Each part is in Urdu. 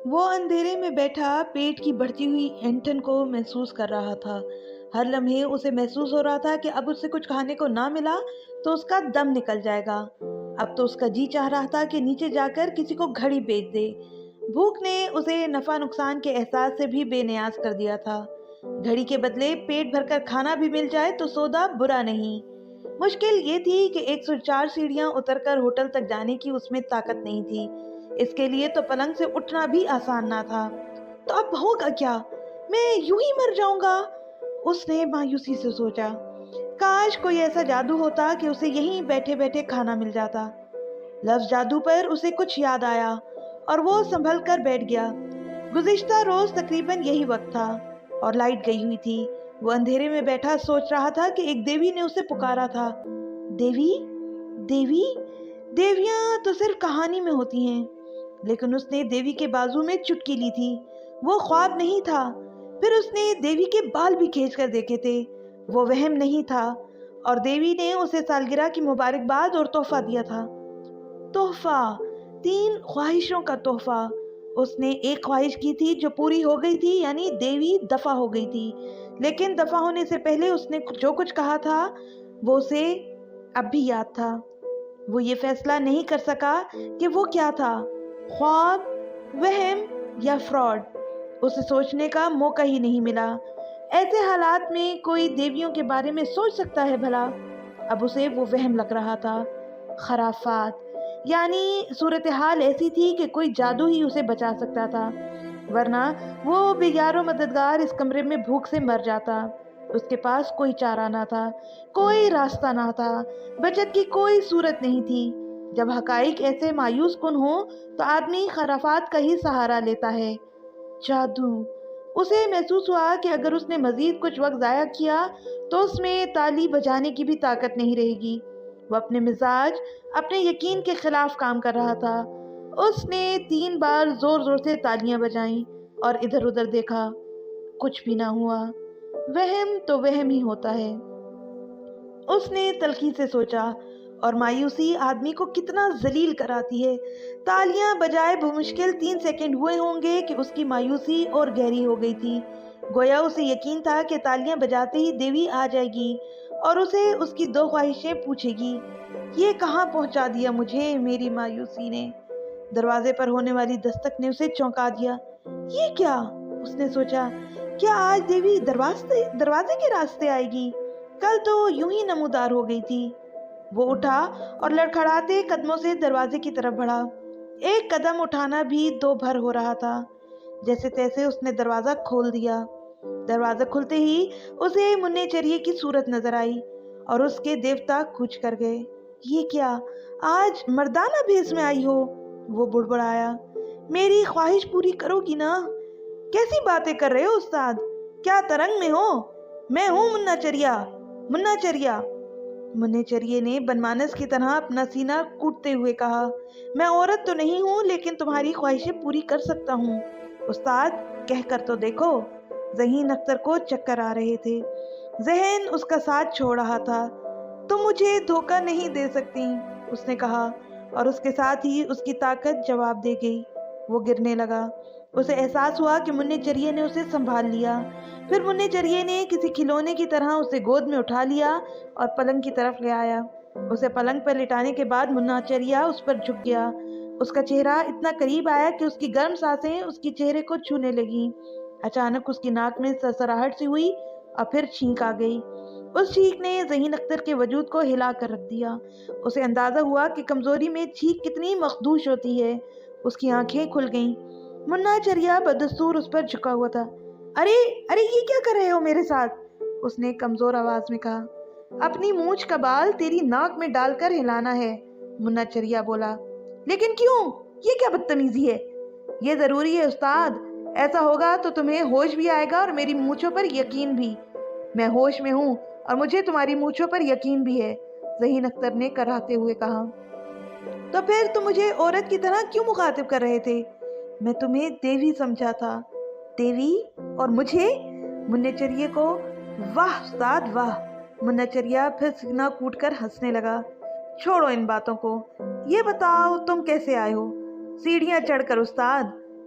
وہ اندھیرے میں بیٹھا پیٹ کی بڑھتی ہوئی اینٹھن کو محسوس کر رہا تھا۔ ہر لمحے اسے محسوس ہو رہا تھا کہ اب اسے کچھ کھانے کو نہ ملا تو اس کا دم نکل جائے گا۔ اب تو اس کا جی چاہ رہا تھا کہ نیچے جا کر کسی کو گھڑی بیچ دے۔ بھوک نے اسے نفع نقصان کے احساس سے بھی بے نیاز کر دیا تھا۔ گھڑی کے بدلے پیٹ بھر کر کھانا بھی مل جائے تو سودا برا نہیں۔ مشکل یہ تھی کہ 104 سیڑھیاں اتر کر ہوٹل تک جانے کی اس میں طاقت نہیں تھی۔ اس کے لیے تو پلنگ سے اٹھنا بھی آسان نہ تھا۔ تو اب ہوگا کیا؟ میں یوں ہی مر جاؤں گا، اس نے مایوسی سے سوچا۔ کاش کوئی ایسا جادو ہوتا کہ اسے یہیں بیٹھے بیٹھے کھانا مل جاتا۔ لفظ جادو پر اسے کچھ یاد آیا اور وہ سنبھل کر بیٹھ گیا۔ گزشتہ روز تقریباً یہی وقت تھا اور لائٹ گئی ہوئی تھی۔ وہ اندھیرے میں بیٹھا سوچ رہا تھا کہ ایک دیوی نے اسے پکارا تھا۔ دیوی؟ دیوی؟ دیویاں تو صرف کہانی میں ہوتی ہیں، لیکن اس نے دیوی کے بازو میں چٹکی لی تھی۔ وہ خواب نہیں تھا۔ پھر اس نے دیوی کے بال بھی کھینچ کر دیکھے تھے۔ وہ وہم نہیں تھا، اور دیوی نے اسے سالگرہ کی مبارکباد اور تحفہ دیا تھا۔ تحفہ، 3 خواہشوں کا تحفہ۔ اس نے ایک خواہش کی تھی جو پوری ہو گئی تھی، یعنی دیوی دفع ہو گئی تھی، لیکن دفع ہونے سے پہلے اس نے جو کچھ کہا تھا وہ اسے اب بھی یاد تھا۔ وہ یہ فیصلہ نہیں کر سکا کہ وہ کیا تھا، خواب، وہم یا فراڈ۔ اسے سوچنے کا موقع ہی نہیں ملا۔ ایسے حالات میں کوئی دیویوں کے بارے میں سوچ سکتا ہے بھلا؟ اب اسے وہ وہم لگ رہا تھا، خرافات، یعنی صورتحال ایسی تھی کہ کوئی جادو ہی اسے بچا سکتا تھا، ورنہ وہ بے یار و مددگار اس کمرے میں بھوک سے مر جاتا۔ اس کے پاس کوئی چارہ نہ تھا، کوئی راستہ نہ تھا، بچت کی کوئی صورت نہیں تھی۔ جب حقائق ایسے مایوس کن ہوں تو آدمی خرافات کا ہی سہارا لیتا ہے۔ جادو! اسے محسوس ہوا کہ اگر اس نے مزید کچھ وقت ضائع کیا تو اس میں تالی بجانے کی بھی طاقت نہیں رہے گی۔ وہ اپنے مزاج، اپنے یقین کے خلاف کام کر رہا تھا۔ اس نے 3 بار زور زور سے تالیاں بجائیں اور ادھر ادھر دیکھا، کچھ بھی نہ ہوا۔ وہم تو وہم ہی ہوتا ہے، اس نے تلخی سے سوچا، اور مایوسی آدمی کو کتنا ذلیل کراتی ہے۔ تالیاں بجائے بمشکل 3 سیکنڈ ہوئے ہوں گے کہ اس کی مایوسی اور گہری ہو گئی تھی۔ گویا اسے یقین تھا کہ تالیاں بجاتے ہی دیوی آ جائے گی اور اسے اس کی 2 خواہشیں پوچھے گی۔ یہ کہاں پہنچا دیا مجھے میری مایوسی نے؟ دروازے پر ہونے والی دستک نے اسے چونکا دیا۔ یہ کیا؟ اس نے سوچا، کیا آج دیوی دروازے کے راستے آئے گی؟ کل تو یوں ہی نمودار ہو گئی تھی۔ وہ اٹھا اور لڑکھڑاتے قدموں سے دروازے کی طرف بڑھا۔ ایک قدم اٹھانا بھی 2 بھر ہو رہا تھا۔ جیسے تیسے اس نے دروازہ کھول دیا۔ دروازہ کھلتے ہی اسے منع چریے کی صورت نظر آئی اور اس کے دیوتا کچھ کر گئے۔ یہ کیا؟ آج مردانہ بھیس میں آئی ہو؟ وہ بڑبڑایا۔ میری خواہش پوری کرو گی نا؟ کیسی باتیں کر رہے ہو استاد؟ کیا ترنگ میں ہو؟ میں ہوں منع چریا، منع چریا۔ منع چریے نے بدمانس کی طرح اپنا سینہ کوٹتے ہوئے کہا، میں عورت تو نہیں ہوں لیکن تمہاری خواہشیں پوری کر سکتا ہوں۔ استاد، کہہ کر تو دیکھو۔ ذہین اختر کو چکر آ رہے تھے، ذہن اس کا ساتھ چھوڑ رہا تھا۔ تم مجھے دھوکہ نہیں دے سکتی، اس نے کہا، اور اس کے ساتھ ہی اس کی طاقت جواب دے گئی۔ وہ گرنے لگا۔ اسے احساس ہوا کہ منع چریے نے اسے سنبھال لیا۔ پھر منع چریے نے کسی کھلونے کی طرح اسے گود میں اٹھا لیا اور پلنگ کی طرف لے آیا۔ اسے پلنگ پر لٹانے کے بعد منع چریا اس پر جھک گیا۔ اس کا چہرہ اتنا قریب آیا کہ اس کی گرم سانسیں اس کے چہرے کو چھونے لگیں۔ اچانک اس کی ناک میں سرسراہٹ سی ہوئی اور پھر چھینک آ گئی۔ اس چھینک نے ذہین اختر کے وجود کو ہلا کر رکھ دیا۔ اسے اندازہ ہوا کہ کمزوری میں چھینک کتنی مخدوش ہوتی ہے۔ اس کی آنکھیں کھل گئیں۔ منع چریا بدستور اس پر جھکا ہوا تھا۔ ارے ارے، یہ کیا کر رہے ہو میرے ساتھ؟ اس نے کمزور آواز میں کہا۔ اپنی مونچھ کا بال تیری ناک میں ڈال کر ہلانا ہے، منع چریا بولا۔ لیکن کیوں؟ یہ کیا بدتمیزی ہے؟ یہ ضروری ہے استاد، ایسا ہوگا تو تمہیں ہوش بھی آئے گا اور میری مونچھوں پر یقین بھی۔ میں ہوش میں ہوں اور مجھے تمہاری مونچھوں پر یقین بھی ہے، ذہین اختر نے کراہتے ہوئے کہا۔ تو پھر تم مجھے عورت کی طرح کیوں مخاطب کر رہے تھے؟ میں تمہیں دیوی سمجھا تھا۔ دیوی؟ اور مجھے؟ منع چریے کو واہ استاد واہ۔ منع چریا پھر سینہ کوٹ کر ہنسنے لگا۔ چھوڑو ان باتوں کو، یہ بتاؤ تم کیسے آئے ہو؟ سیڑھیاں چڑھ کر استاد،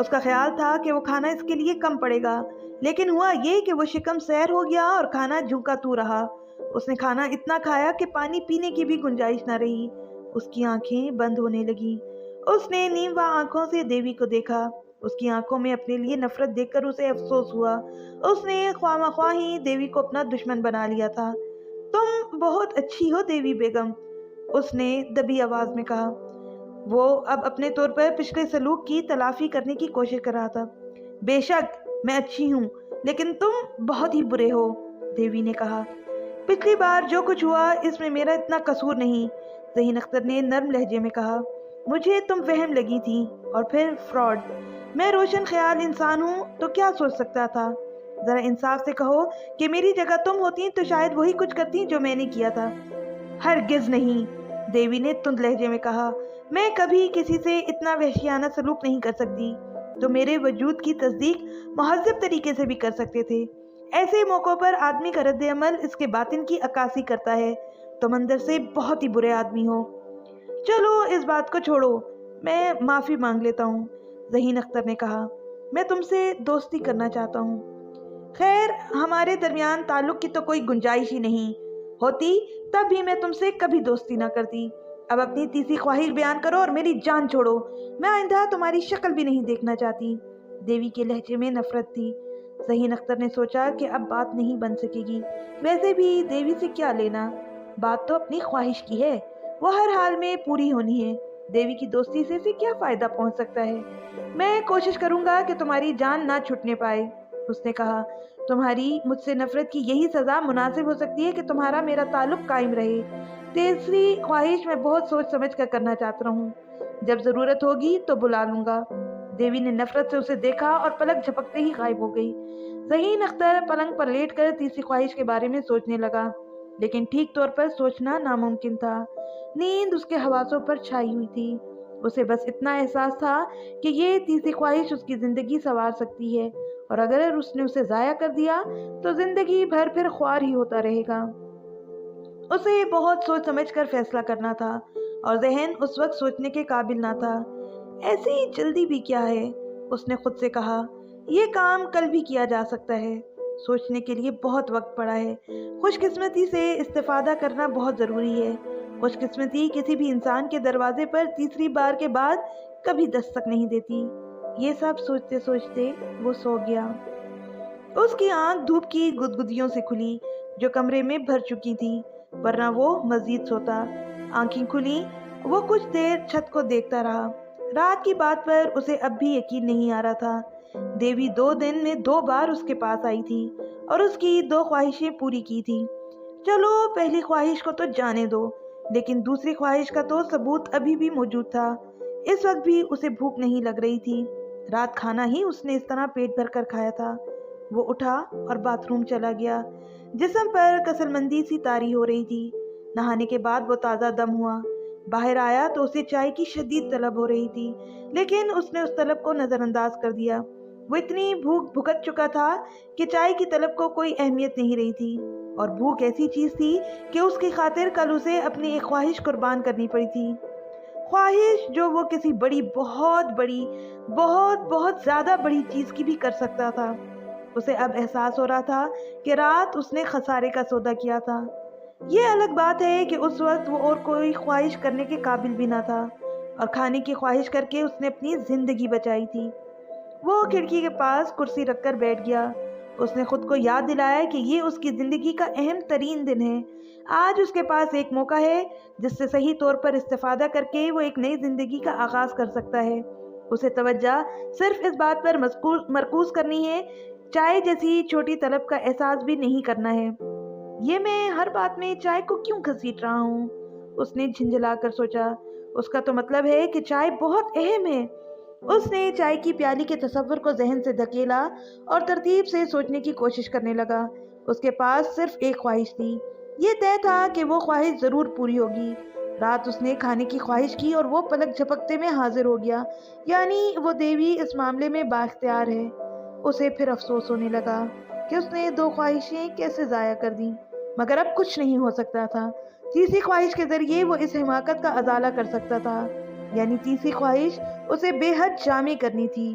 اس کا خیال تھا کہ وہ کھانا اس کے لیے کم پڑے گا، لیکن ہوا یہ کہ وہ شکم سیر ہو گیا اور کھانا جھونکا تو رہا۔ اس نے کھانا اتنا کھایا کہ پانی پینے کی بھی گنجائش نہ رہی۔ اس کی آنکھیں بند ہونے لگیں۔ اس نے نیموا آنکھوں سے دیوی کو دیکھا۔ اس کی آنکھوں میں اپنے لیے نفرت دیکھ کر اسے افسوس ہوا۔ اس نے خواہ مخواہ ہی دیوی کو اپنا دشمن بنا لیا تھا۔ تم بہت اچھی ہو دیوی بیگم، اس نے دبی آواز میں کہا۔ وہ اب اپنے طور پر پچھلے سلوک کی تلافی کرنے کی کوشش کر رہا تھا۔ بے شک میں اچھی ہوں، لیکن تم بہت ہی برے ہو، دیوی نے کہا۔ پچھلی بار جو کچھ ہوا اس میں میرا اتنا قصور نہیں، ذہین اختر نے نرم لہجے میں کہا۔ مجھے تم وہم لگی تھی اور پھر فراڈ۔ میں روشن خیال انسان ہوں تو کیا سوچ سکتا تھا؟ ذرا انصاف سے کہو کہ میری جگہ تم ہوتی تو شاید وہی کچھ کرتی جو میں نے کیا تھا۔ ہرگز نہیں، دیوی نے تند لہجے میں کہا۔ میں کبھی کسی سے اتنا وحشیانہ سلوک نہیں کر سکتی۔ تو میرے وجود کی تصدیق مہذب طریقے سے بھی کر سکتے تھے۔ ایسے موقعوں پر آدمی کا رد عمل اس کے باطن کی عکاسی کرتا ہے۔ تم اندر سے بہت ہی برے آدمی ہو۔ چلو اس بات کو چھوڑو، میں معافی مانگ لیتا ہوں، ذہین اختر نے کہا۔ میں تم سے دوستی کرنا چاہتا ہوں۔ خیر، ہمارے درمیان تعلق کی تو کوئی گنجائش ہی نہیں ہوتی، تب بھی میں تم سے کبھی دوستی نہ کرتی۔ اب اپنی تیسری خواہش بیان کرو اور میری جان چھوڑو۔ میں آئندہ تمہاری شکل بھی نہیں دیکھنا چاہتی۔ دیوی کے لہجے میں نفرت تھی۔ ذہین اختر نے سوچا کہ اب بات نہیں بن سکے گی۔ ویسے بھی دیوی سے کیا لینا، بات تو اپنی خواہش کی ہے، وہ ہر حال میں پوری ہونی ہے۔ دیوی کی دوستی سے اسے کیا فائدہ پہنچ سکتا ہے؟ میں کوشش کروں گا کہ تمہاری جان نہ چھٹنے پائے، اس نے کہا۔ تمہاری مجھ سے نفرت کی یہی سزا مناسب ہو سکتی ہے کہ تمہارا میرا تعلق قائم رہے۔ تیسری خواہش میں بہت سوچ سمجھ کر کرنا چاہتا ہوں، جب ضرورت ہوگی تو بلا لوں گا۔ دیوی نے نفرت سے اسے دیکھا اور پلک جھپکتے ہی غائب ہو گئی۔ ذہین اختر پلنگ پر لیٹ کر تیسری خواہش کے بارے میں سوچنے لگا، لیکن ٹھیک طور پر سوچنا ناممکن تھا۔ نیند اس کے حواسوں پر چھائی ہوئی تھی۔ اسے بس اتنا احساس تھا کہ یہ تیسری خواہش اس کی زندگی سنوار سکتی ہے، اور اگر اس نے اسے ضائع کر دیا تو زندگی بھر پھر خوار ہی ہوتا رہے گا۔ اسے بہت سوچ سمجھ کر فیصلہ کرنا تھا، اور ذہن اس وقت سوچنے کے قابل نہ تھا۔ ایسی جلدی بھی کیا ہے، اس نے خود سے کہا۔ یہ کام کل بھی کیا جا سکتا ہے۔ سوچنے کے لیے بہت وقت پڑا ہے۔ خوش قسمتی سے استفادہ کرنا بہت ضروری ہے۔ خوش قسمتی کسی بھی انسان کے دروازے پر تیسری بار کے بعد کبھی دستک نہیں دیتی۔ یہ سب سوچتے سوچتے وہ سو گیا۔ اس کی آنکھ دھوپ کی گدگدیوں سے کھلی جو کمرے میں بھر چکی تھی، ورنہ وہ مزید سوتا۔ آنکھیں کھلی، وہ کچھ دیر چھت کو دیکھتا رہا۔ رات کی بات پر اسے اب بھی یقین نہیں آ رہا تھا۔ دیوی 2 دن میں 2 بار اس کے پاس آئی تھی اور اس کی 2 خواہشیں پوری کی تھی۔ چلو پہلی خواہش کو تو جانے دو، لیکن دوسری خواہش کا تو ثبوت ابھی بھی موجود تھا۔ اس وقت بھی اسے بھوک نہیں لگ رہی تھی۔ رات کھانا ہی اس نے اس طرح پیٹ بھر کر کھایا تھا۔ وہ اٹھا اور باتھ روم چلا گیا۔ جسم پر کسل مندی سی طاری ہو رہی تھی۔ نہانے کے بعد وہ تازہ دم ہوا۔ باہر آیا تو اسے چائے کی شدید طلب ہو رہی تھی، لیکن اس نے اس طلب کو نظر انداز کر دیا۔ وہ اتنی بھوک بھگت چکا تھا کہ چائے کی طلب کو کوئی اہمیت نہیں رہی تھی، اور بھوک ایسی چیز تھی کہ اس کی خاطر کل اسے اپنی ایک خواہش قربان کرنی پڑی تھی۔ خواہش جو وہ کسی بڑی بہت زیادہ بڑی چیز کی بھی کر سکتا تھا۔ اسے اب احساس ہو رہا تھا کہ رات اس نے خسارے کا سودا کیا تھا۔ یہ الگ بات ہے کہ اس وقت وہ اور کوئی خواہش کرنے کے قابل بھی نہ تھا، اور کھانے کی خواہش کر کے اس نے اپنی زندگی بچائی تھی۔ وہ کھڑکی کے پاس کرسی رکھ کر بیٹھ گیا۔ اس نے خود کو یاد دلایا کہ یہ اس کی زندگی کا اہم ترین دن ہے۔ آج اس کے پاس ایک موقع ہے جس سے صحیح طور پر استفادہ کر کے وہ ایک نئی زندگی کا آغاز کر سکتا ہے۔ اسے توجہ صرف اس بات پر مرکوز کرنی ہے، چائے جیسی چھوٹی طلب کا احساس بھی نہیں کرنا ہے۔ یہ میں ہر بات میں چائے کو کیوں گھسیٹ رہا ہوں، اس نے جھنجھلا کر سوچا۔ اس کا تو مطلب ہے کہ چائے بہت اہم ہے۔ اس نے چائے کی پیالی کے تصور کو ذہن سے دھکیلا اور ترتیب سے سوچنے کی کوشش کرنے لگا۔ اس کے پاس صرف ایک خواہش تھی۔ یہ طے تھا کہ وہ خواہش ضرور پوری ہوگی۔ رات اس نے کھانے کی خواہش کی اور وہ پلک جھپکتے میں حاضر ہو گیا، یعنی وہ دیوی اس معاملے میں بااختیار ہے۔ اسے پھر افسوس ہونے لگا کہ اس نے 2 خواہشیں کیسے ضائع کر دیں، مگر اب کچھ نہیں ہو سکتا تھا۔ تیسری خواہش کے ذریعے وہ اس حماقت کا ازالہ کر سکتا تھا، یعنی تیسری خواہش اسے بے حد جامع کرنی تھی۔